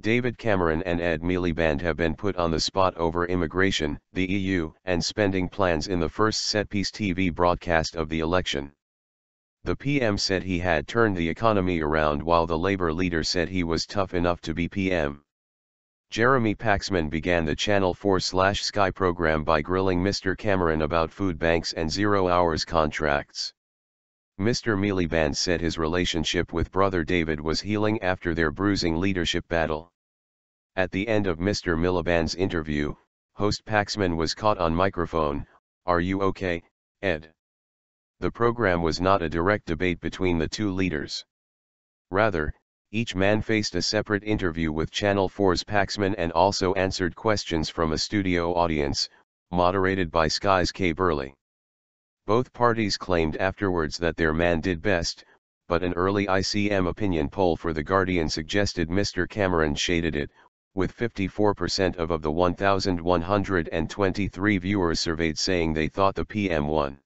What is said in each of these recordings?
David Cameron and Ed Miliband have been put on the spot over immigration, the EU, and spending plans in the first set-piece TV broadcast of the election. The PM said he had turned the economy around, while the Labour leader said he was tough enough to be PM. Jeremy Paxman began the Channel 4/Sky program by grilling Mr Cameron about food banks and zero-hours contracts. Mr Miliband said his relationship with brother David was healing after their bruising leadership battle. At the end of Mr Miliband's interview, host Paxman was caught on microphone. "Are you okay, Ed?" The program was not a direct debate between the two leaders. Rather, each man faced a separate interview with Channel 4's Paxman and also answered questions from a studio audience, moderated by Sky's Burley. Both parties claimed afterwards that their man did best, but an early ICM opinion poll for The Guardian suggested Mr Cameron shaded it, with 54% of the 1,123 viewers surveyed saying they thought the PM won.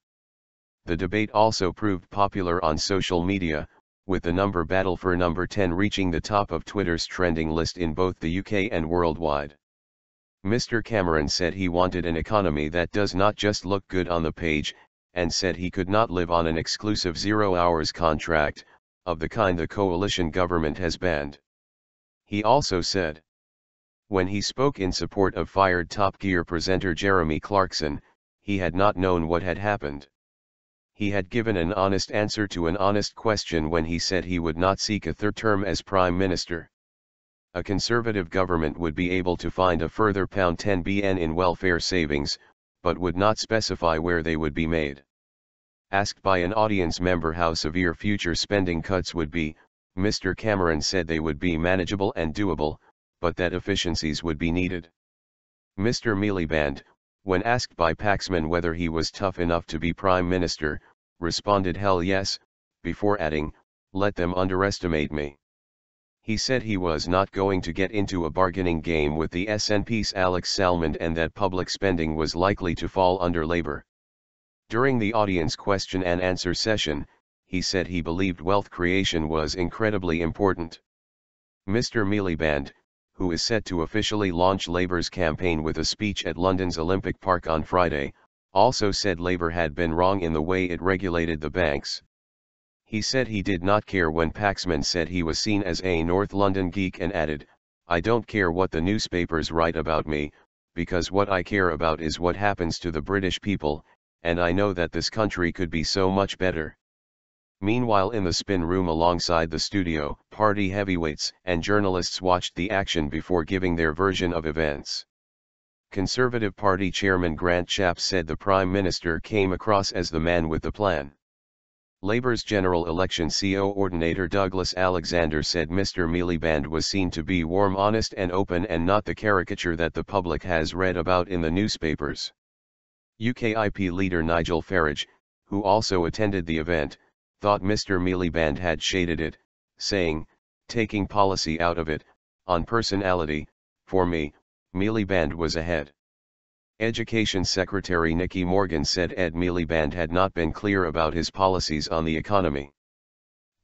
The debate also proved popular on social media, with the number battle for number 10 reaching the top of Twitter's trending list in both the UK and worldwide. Mr Cameron said he wanted an economy that does not just look good on the page, and said he could not live on an exclusive zero-hours contract, of the kind the coalition government has banned. He also said, when he spoke in support of fired Top Gear presenter Jeremy Clarkson, he had not known what had happened. He had given an honest answer to an honest question when he said he would not seek a third term as Prime Minister. A Conservative government would be able to find a further £10 billion in welfare savings, but would not specify where they would be made. Asked by an audience member how severe future spending cuts would be, Mr Cameron said they would be manageable and doable, but that efficiencies would be needed. Mr Miliband, when asked by Paxman whether he was tough enough to be Prime Minister, responded hell yes, before adding, let them underestimate me. He said he was not going to get into a bargaining game with the SNP's Alex Salmond and that public spending was likely to fall under Labour. During the audience question and answer session, he said he believed wealth creation was incredibly important. Mr Miliband, who is set to officially launch Labour's campaign with a speech at London's Olympic Park on Friday, also said Labour had been wrong in the way it regulated the banks. He said he did not care when Paxman said he was seen as a North London geek and added, I don't care what the newspapers write about me, because what I care about is what happens to the British people, and I know that this country could be so much better. Meanwhile, in the spin room alongside the studio, party heavyweights and journalists watched the action before giving their version of events. Conservative Party Chairman Grant Shapps said the Prime Minister came across as the man with the plan. Labour's general election coordinator Douglas Alexander said Mr Miliband was seen to be warm, honest and open, and not the caricature that the public has read about in the newspapers. UKIP leader Nigel Farage, who also attended the event, thought Mr Miliband had shaded it, saying, taking policy out of it, on personality, for me, Miliband was ahead. Education Secretary Nicky Morgan said Ed Miliband had not been clear about his policies on the economy.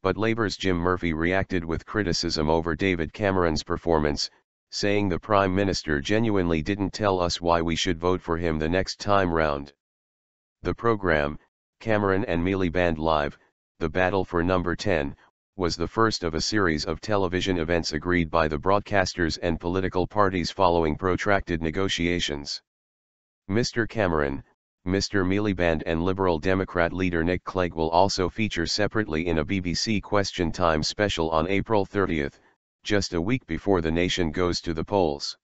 But Labour's Jim Murphy reacted with criticism over David Cameron's performance, saying the Prime Minister genuinely didn't tell us why we should vote for him the next time round. The programme, Cameron and Miliband Live, The Battle for Number 10, was the first of a series of television events agreed by the broadcasters and political parties following protracted negotiations. Mr Cameron, Mr Miliband and Liberal Democrat leader Nick Clegg will also feature separately in a BBC Question Time special on April 30, just a week before the nation goes to the polls.